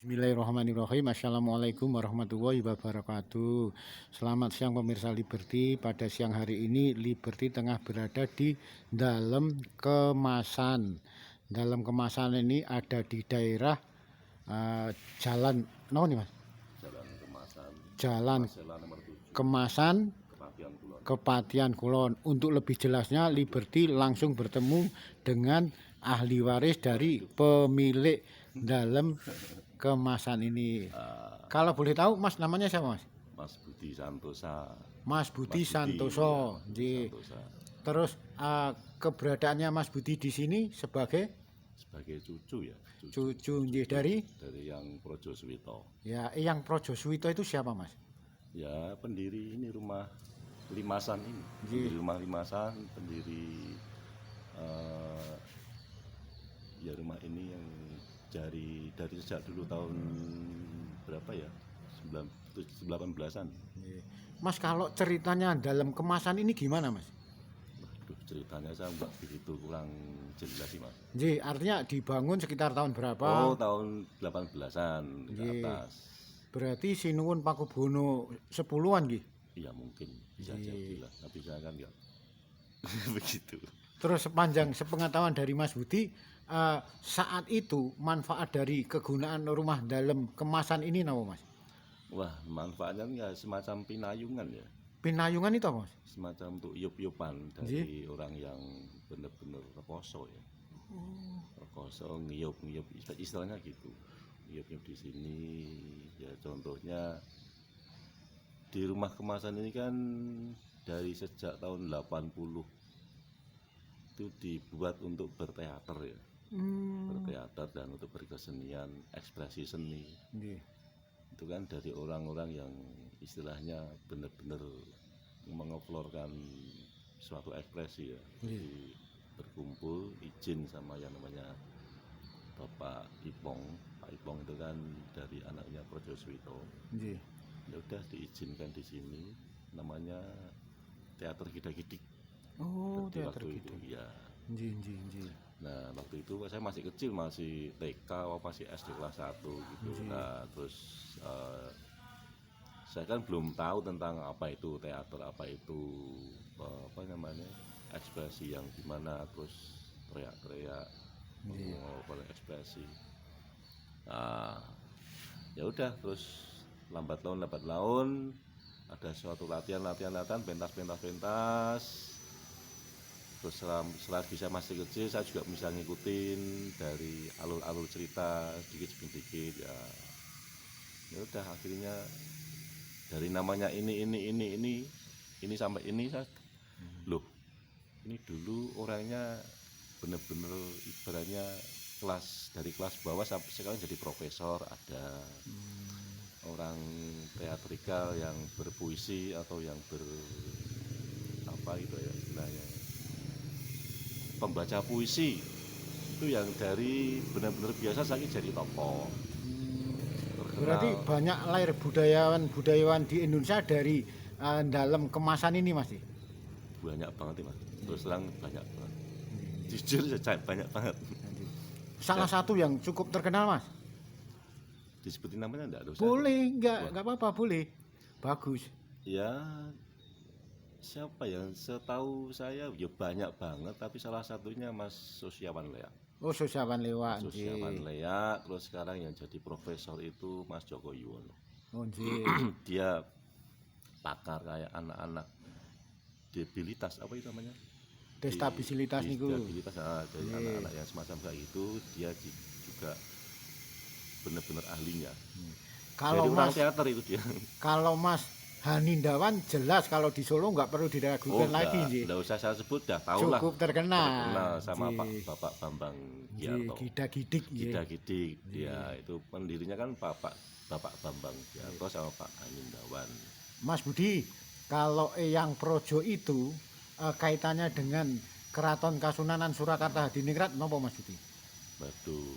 Bismillahirrahmanirrahim. Assalamualaikum warahmatullahi wabarakatuh. Selamat siang pemirsa Liberty. Pada siang hari ini Liberty tengah berada di dalam kemasan. Dalam kemasan ini ada di daerah jalan, no nih mas? Jalan kemasan Kepatihan Kulon. Untuk lebih jelasnya Liberty langsung bertemu dengan ahli waris dari pemilik dalam kemasan ini. Kalau boleh tahu mas namanya siapa mas? Mas Budi Santosa. Mas Budi Santoso. Ya, Terus keberadaannya Mas Budi di sini sebagai cucu ya. Cucu dari yang Projo Suwito. Ya, yang Projo Suwito itu siapa mas? Ya pendiri ini rumah Limasan ini. Pendiri rumah Limasan, pendiri ya rumah ini yang dari sejak dulu tahun berapa ya, 18-an. Mas, kalau ceritanya dalam kemasan ini gimana mas? Waduh, ceritanya saya nggak begitu, kurang jelas sih mas. Artinya dibangun sekitar tahun berapa? Oh, tahun 18-an ke atas. Berarti Sinuwun Pakubono 10-an gitu? Iya mungkin, bisa jadi lah, tapi saya kan nggak begitu. Terus sepanjang sepengetahuan dari Mas Budi, saat itu manfaat dari kegunaan rumah dalam kemasan ini apa mas? Wah, manfaatnya ya semacam pinayungan ya. Pinayungan itu apa mas? Semacam untuk iup-iupan dari orang yang benar-benar rekoso ya. Rekoso, ngiyup istilahnya gitu. Ngiyup di sini ya, contohnya di rumah kemasan ini kan dari sejak tahun 80 itu dibuat untuk berteater ya. Berteater dan untuk berkesenian, ekspresi seni. Itu kan dari orang-orang yang istilahnya benar-benar mengeksplorkan suatu ekspresi ya. Jadi berkumpul, izin sama yang namanya Bapak Ipong. Pak Ipong itu kan dari anaknya Projo Suwito. Ya udah diizinkan di sini, namanya Teater Gidak-Gidik. Oh, teater gitu ya. Nah, waktu itu saya masih kecil, masih TK, masih SD kelas 1 gitu. Nah, terus saya kan belum tahu tentang apa itu teater, apa itu apa namanya, ekspresi yang gimana, terus teriak-teriak mengeluarkan ekspresi. Nah, ya udah, terus lambat laun ada suatu latihan pentas. Terus selagi saya masih kecil, saya juga bisa ngikutin dari alur cerita sedikit ya. Ya udah, akhirnya dari namanya ini sampai ini, saya loh, ini dulu orangnya bener-bener ibaratnya dari kelas bawah sampai sekarang jadi profesor, ada orang teatrikal yang berpuisi atau yang apa gitu ya istilahnya, pembaca puisi itu yang dari benar-benar biasa saya jadi tokoh. Berarti banyak lahir budayawan di Indonesia dari dalam kemasan ini mas? Banyak banget mas, terus terang banyak banget, jujur saja banyak banget. Salah satu yang cukup terkenal mas? Disebutin namanya enggak? Boleh, enggak apa-apa, boleh, bagus ya. Siapa yang setahu saya ya banyak banget, tapi salah satunya Mas Sosiawan Lea. Oh, Sosiawan Lea. Terus sekarang yang jadi profesor itu Mas Joko Yuwono. Oh, dia pakar kayak anak-anak debilitas, apa itu namanya, destabilitas niku. Dari anak-anak yang semacam kayak itu, dia juga benar-benar ahlinya. Kalau Mas teater itu dia. Kalau Mas Hanindawan jelas, kalau di Solo nggak perlu diragukan lagi. Nggak usah saya sebut, dah tahu lah. Cukup terkenal sama Bapak Bambang Giarto. Gidak-Gidik. Ya, itu pendirinya kan Bapak Bambang Giarto sama Pak Hanindawan. Mas Budi, kalau Eyang Projo itu kaitannya dengan Keraton Kasunanan Surakarta Hadiningrat, apa Mas Budi? Waduh,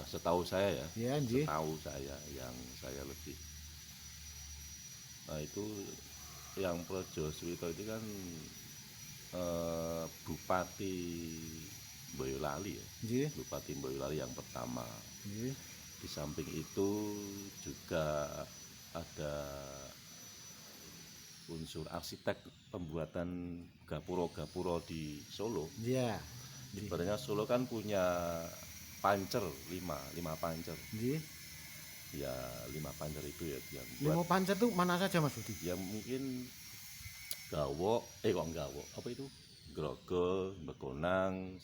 setahu saya ya, setahu saya yang saya lebih. Nah, itu yang Projo Suwito itu kan Bupati Boyolali ya. Bupati Boyolali yang pertama. Di samping itu juga ada unsur arsitek pembuatan gapura-gapura di Solo. Iya. Ibaratnya Solo kan punya pancer lima pancer. Nggih. Ya 5 pancer itu ya yang Lima buat pancer tuh mana saja Mas Budi? ya mungkin gawok, kok gawok apa itu? Grogol, bekonang,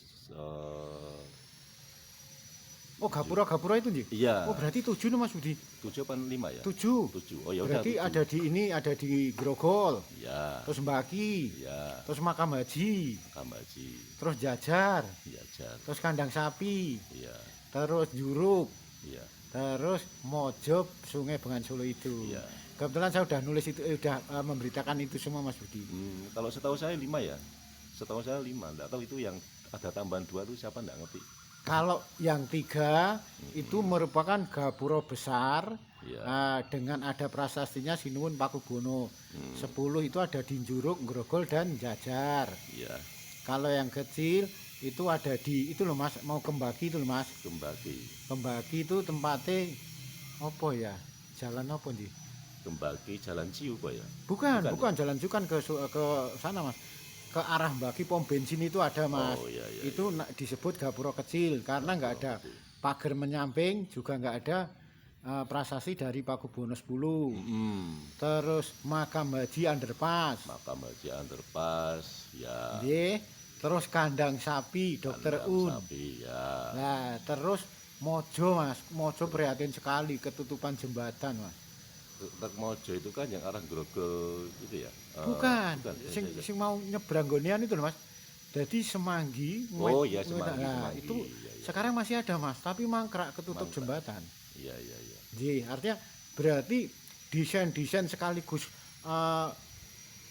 Oh, gapura-gapura itu nggih. iya. Oh, berarti 7 nih Mas Budi. 7 apa 5 ya? 7. 7. Oh ya udah. Berarti 7. ada di ini, ada di Grogol, Ya, terus Mbaki, ya, terus Makam Haji, Kambaji, terus Jajar, Jajar, terus Kandang Sapi, iya, terus Juruk, iya, terus Mojob, Sungai Bengawan Solo itu. iya. Kebetulan saya udah nulis itu, memberitakan itu semua Mas Budi. Kalau setahu saya 5 ya. Setahu saya 5. Enggak tahu itu yang ada tambahan 2 itu siapa enggak ngerti. Kalau yang 3 itu merupakan gapura besar, Iya. dengan ada prasastinya Sinuwun Pakubono. 10 itu ada di Juruk, Grogol dan Jajar. Iya, Kalau yang kecil itu ada di itu loh Mas, mau Kembaki itu loh Mas. Kembaki. Kembaki itu tempatnya apa ya? Jalan apa nih? Kembaki Jalan Ciu Pak ya? Bukan jalan Cukan ke sana Mas. Ke arah Mbaki pom bensin itu ada Mas. Oh iya, iya. Itu disebut gapura kecil karena nggak ada pagar menyamping, juga nggak ada prasasti dari Pakubono 10. Terus Makam Haji Underpass. Makam Haji Underpass, ya. Nggih. Terus Kandang Sapi Dokter Kandang Un. Sapi, ya. Nah, terus Mojo Mas. Mojo prihatin sekali ketutupan jembatan Mas. Mojo itu kan yang arah Grogol itu ya? Bukan. Bukan. Sing mau nyebrang gonian itu loh Mas. Jadi Semanggi. Oh iya, Semanggi, Nah, Semanggi. itu Iya, iya. sekarang masih ada Mas, tapi mangkrak ketutup jembatan. Iya, iya, iya. Jadi artinya berarti desain-desain sekaligus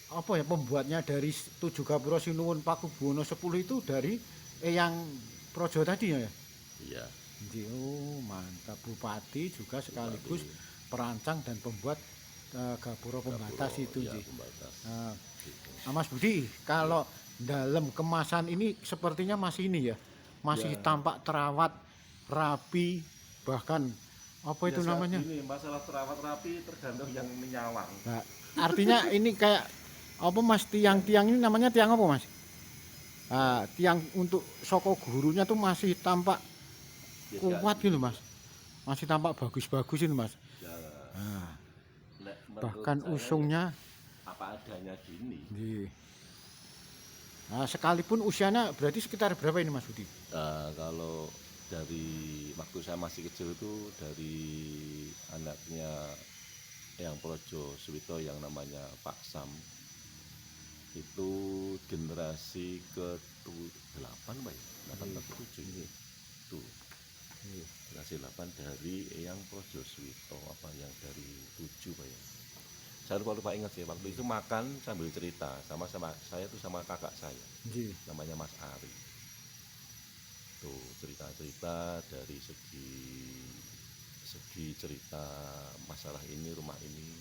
apa ya, pembuatnya dari 7 gapura Sinuwun Pakubono 10 itu dari Eyang Projo tadi ya? Iya. Jadi, oh mantap, Bupati juga sekaligus perancang dan pembuat gapura pembatas itu. Ya, Ji. pembatas. Mas Budi, kalau dalam kemasan ini sepertinya masih ini ya, masih tampak terawat, rapi, bahkan apa itu namanya? Ini masalah terawat rapi tergantung yang menyawang. Nah, artinya ini kayak apa Mas, tiang-tiang ini namanya tiang apa Mas? Tiang untuk soko gurunya tuh masih tampak kuat gitu Mas, masih tampak bagus-bagus ini Mas. Ya, Bahkan usungnya apa adanya gini. Nah, sekalipun usianya berarti sekitar berapa ini Mas Budi? Kalau dari waktu saya masih kecil itu dari anaknya Eyang Projo Suwito yang namanya Pak Sam, itu generasi ke-8 Pak ya? 8 atau 7 itu. Generasi 8 dari Eyang Projo Suwito, apa yang dari 7 Pak ya? Saya lupa ingat sih, waktu itu makan sambil cerita sama saya tuh sama kakak saya, namanya Mas Ari. Tuh cerita-cerita dari segi cerita masalah ini, rumah ini.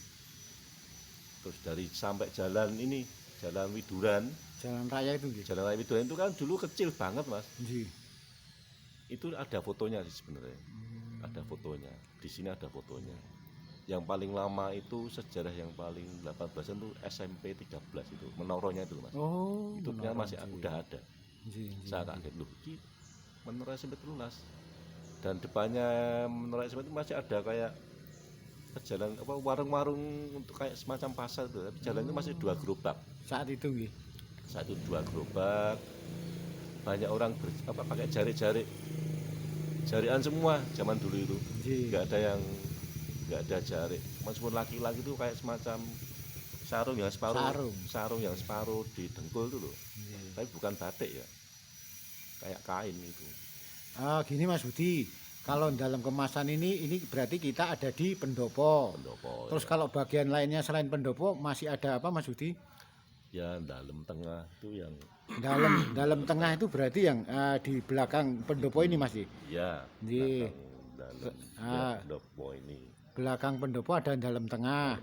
Terus dari sampai jalan ini, Jalan Widuran. Jalan raya itu gitu. Jalan Raya Widuran itu kan dulu kecil banget Mas. Nggih. Itu ada fotonya sih sebenarnya. Ada fotonya. Di sini ada fotonya. Yang paling lama itu sejarah yang paling 18-an itu SMP 13 itu, menoronya itu Mas. Oh, itu masih udah ada. Saya kaget loh, menara SMP 13. Dan depannya menara SMP itu masih ada kayak jalan apa warung-warung untuk kayak semacam pasar itu. Tapi jalan itu masih 2 gerobak. Saat itu nggih. Saat itu 2 gerobak. Banyak orang pakai jari-jari. Jarian semua zaman dulu itu. Enggak ada jari. Meskipun laki-laki itu kayak semacam sarung yang separuh di dengkul itu loh. Tapi bukan batik ya. Kayak kain itu. Gini Mas Budi, kalau dalam kemasan ini berarti kita ada di pendopo. Terus ya. Kalau bagian lainnya selain pendopo masih ada apa Mas Budi? Ya dalam tengah itu yang dalam tengah itu berarti yang di belakang pendopo ini Mas. Iya. Di dalam pendopo ini. Belakang pendopo ada dalam tengah.